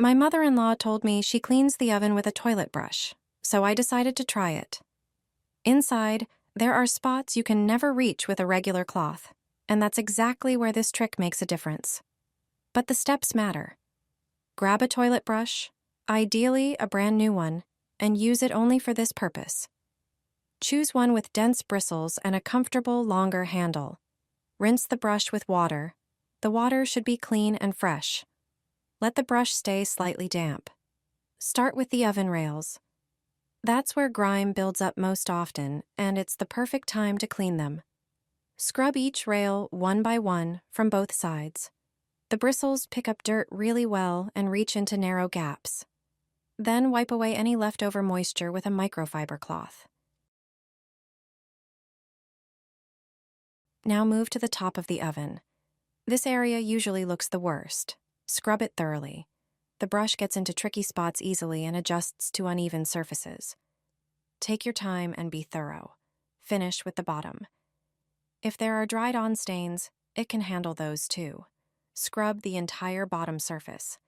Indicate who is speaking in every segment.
Speaker 1: My mother-in-law told me she cleans the oven with a toilet brush, so I decided to try it. Inside, there are spots you can never reach with a regular cloth, and that's exactly where this trick makes a difference. But the steps matter. Grab a toilet brush, ideally a brand new one, and use it only for this purpose. Choose one with dense bristles and a comfortable, longer handle. Rinse the brush with water. The water should be clean and fresh. Let the brush stay slightly damp. Start with the oven rails. That's where grime builds up most often, and it's the perfect time to clean them. Scrub each rail one by one from both sides. The bristles pick up dirt really well and reach into narrow gaps. Then wipe away any leftover moisture with a microfiber cloth. Now move to the top of the oven. This area usually looks the worst. Scrub it thoroughly. The brush gets into tricky spots easily and adjusts to uneven surfaces. Take your time and be thorough. Finish with the bottom. If there are dried-on stains, it can handle those too. Scrub the entire bottom surface.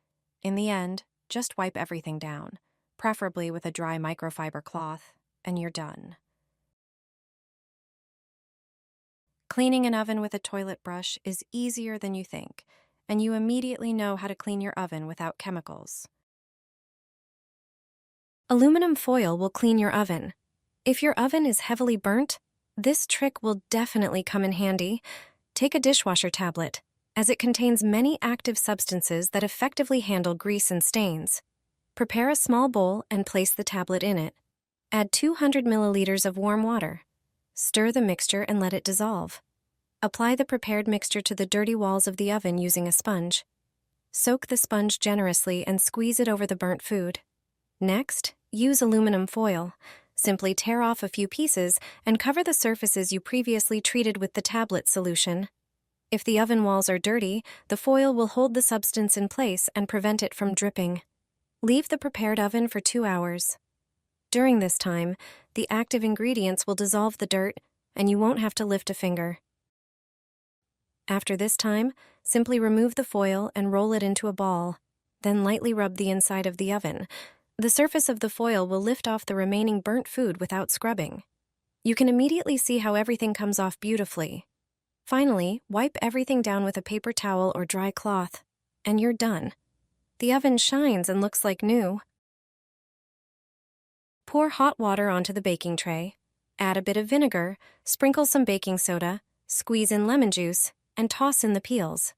Speaker 1: In the end, just wipe everything down, preferably with a dry microfiber cloth, and you're done. Cleaning an oven with a toilet brush is easier than you think, and you immediately know how to clean your oven without chemicals. Aluminum foil will clean your oven. If your oven is heavily burnt, this trick will definitely come in handy. Take a dishwasher tablet, as it contains many active substances that effectively handle grease and stains. Prepare a small bowl and place the tablet in it. Add 200 milliliters of warm water. Stir the mixture and let it dissolve. Apply the prepared mixture to the dirty walls of the oven using a sponge. Soak the sponge generously and squeeze it over the burnt food. Next, use aluminum foil. Simply tear off a few pieces and cover the surfaces you previously treated with the tablet solution. If the oven walls are dirty, the foil will hold the substance in place and prevent it from dripping. Leave the prepared oven for 2 hours. During this time, the active ingredients will dissolve the dirt, and you won't have to lift a finger. After this time, simply remove the foil and roll it into a ball. Then lightly rub the inside of the oven. The surface of the foil will lift off the remaining burnt food without scrubbing. You can immediately see how everything comes off beautifully. Finally, wipe everything down with a paper towel or dry cloth, and you're done. The oven shines and looks like new. Pour hot water onto the baking tray. Add a bit of vinegar, sprinkle some baking soda, squeeze in lemon juice, and toss in the peels.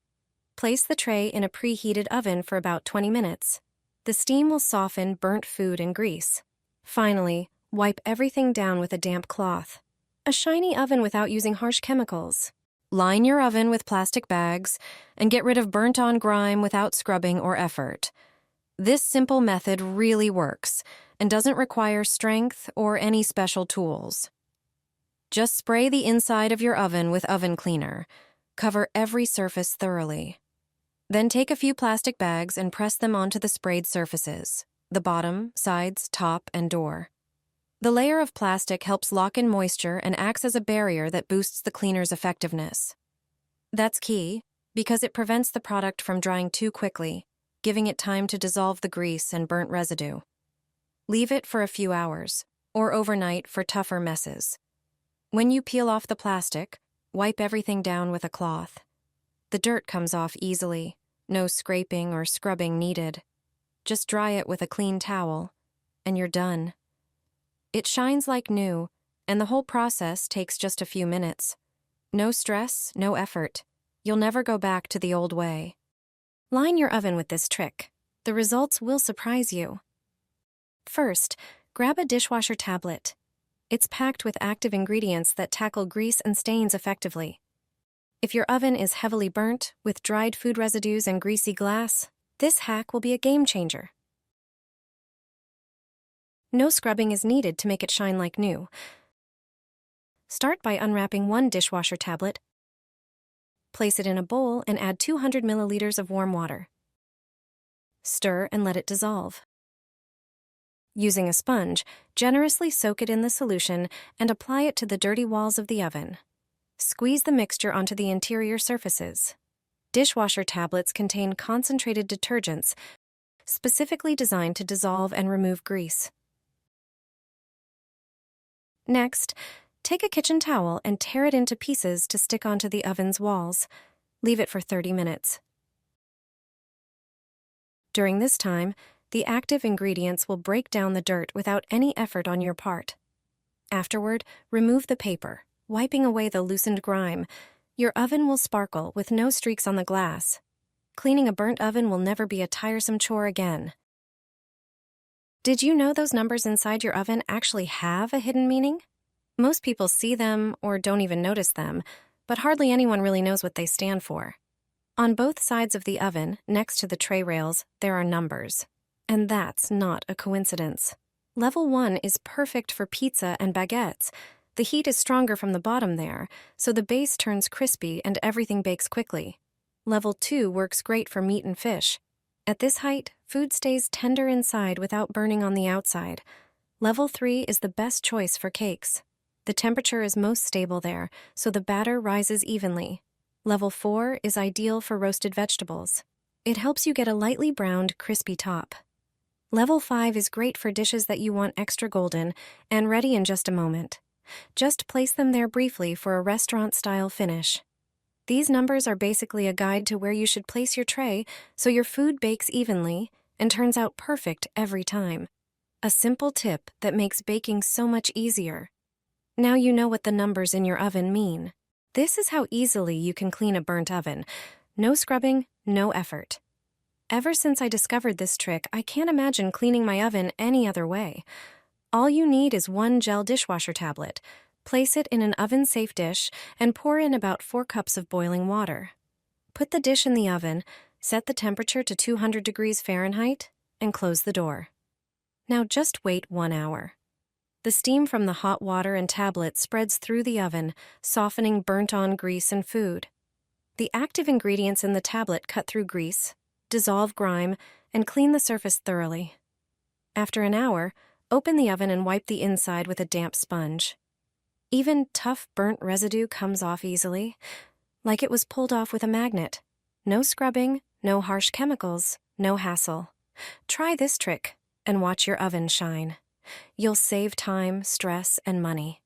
Speaker 1: Place the tray in a preheated oven for about 20 minutes. The steam will soften burnt food and grease. Finally, wipe everything down with a damp cloth. A shiny oven without using harsh chemicals. Line your oven with plastic bags and get rid of burnt-on grime without scrubbing or effort. This simple method really works and doesn't require strength or any special tools. Just spray the inside of your oven with oven cleaner. Cover every surface thoroughly. Then take a few plastic bags and press them onto the sprayed surfaces, the bottom, sides, top, and door. The layer of plastic helps lock in moisture and acts as a barrier that boosts the cleaner's effectiveness. That's key, because it prevents the product from drying too quickly, giving it time to dissolve the grease and burnt residue. Leave it for a few hours, or overnight for tougher messes. When you peel off the plastic, wipe everything down with a cloth. The dirt comes off easily, no scraping or scrubbing needed. Just dry it with a clean towel, and you're done. It shines like new, and the whole process takes just a few minutes. No stress, no effort. You'll never go back to the old way. Line your oven with this trick. The results will surprise you. First, grab a dishwasher tablet. It's packed with active ingredients that tackle grease and stains effectively. If your oven is heavily burnt, with dried food residues and greasy glass, this hack will be a game changer. No scrubbing is needed to make it shine like new. Start by unwrapping one dishwasher tablet. Place it in a bowl and add 200 milliliters of warm water. Stir and let it dissolve. Using a sponge, generously soak it in the solution and apply it to the dirty walls of the oven. Squeeze the mixture onto the interior surfaces. Dishwasher tablets contain concentrated detergents, specifically designed to dissolve and remove grease. Next, take a kitchen towel and tear it into pieces to stick onto the oven's walls. Leave it for 30 minutes. During this time, the active ingredients will break down the dirt without any effort on your part. Afterward, remove the paper, wiping away the loosened grime. Your oven will sparkle with no streaks on the glass. Cleaning a burnt oven will never be a tiresome chore again. Did you know those numbers inside your oven actually have a hidden meaning? Most people see them or don't even notice them, but hardly anyone really knows what they stand for. On both sides of the oven, next to the tray rails, there are numbers. And that's not a coincidence. Level 1 is perfect for pizza and baguettes. The heat is stronger from the bottom there, so the base turns crispy and everything bakes quickly. Level 2 works great for meat and fish. At this height, food stays tender inside without burning on the outside. Level 3 is the best choice for cakes. The temperature is most stable there, so the batter rises evenly. Level 4 is ideal for roasted vegetables. It helps you get a lightly browned, crispy top. Level 5 is great for dishes that you want extra golden and ready in just a moment. Just place them there briefly for a restaurant-style finish. These numbers are basically a guide to where you should place your tray so your food bakes evenly and turns out perfect every time. A simple tip that makes baking so much easier. Now you know what the numbers in your oven mean. This is how easily you can clean a burnt oven. No scrubbing, no effort. Ever since I discovered this trick, I can't imagine cleaning my oven any other way. All you need is one gel dishwasher tablet. Place it in an oven-safe dish and pour in about 4 cups of boiling water. Put the dish in the oven, set the temperature to 200 degrees Fahrenheit, and close the door. Now just wait 1 hour. The steam from the hot water and tablet spreads through the oven, softening burnt-on grease and food. The active ingredients in the tablet cut through grease, dissolve grime, and clean the surface thoroughly. After an hour, open the oven and wipe the inside with a damp sponge. Even tough burnt residue comes off easily, like it was pulled off with a magnet. No scrubbing, no harsh chemicals, no hassle. Try this trick and watch your oven shine. You'll save time, stress, and money,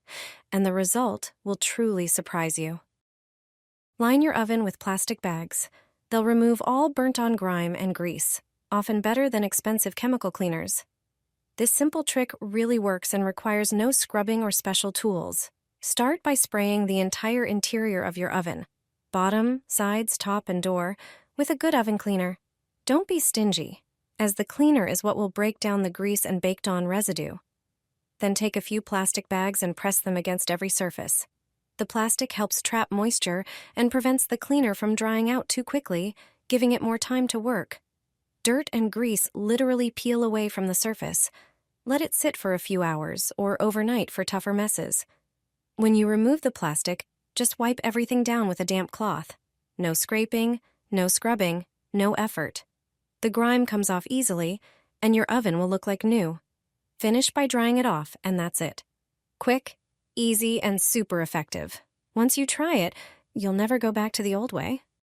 Speaker 1: and the result will truly surprise you. Line your oven with plastic bags. They'll remove all burnt-on grime and grease, often better than expensive chemical cleaners. This simple trick really works and requires no scrubbing or special tools. Start by spraying the entire interior of your oven, bottom, sides, top, and door, with a good oven cleaner. Don't be stingy, as the cleaner is what will break down the grease and baked-on residue. Then take a few plastic bags and press them against every surface. The plastic helps trap moisture and prevents the cleaner from drying out too quickly, giving it more time to work. Dirt and grease literally peel away from the surface. Let it sit for a few hours or overnight for tougher messes. When you remove the plastic, just wipe everything down with a damp cloth. No scraping, no scrubbing, no effort. The grime comes off easily, and your oven will look like new. Finish by drying it off, and that's it. Quick, easy, and super effective. Once you try it, you'll never go back to the old way.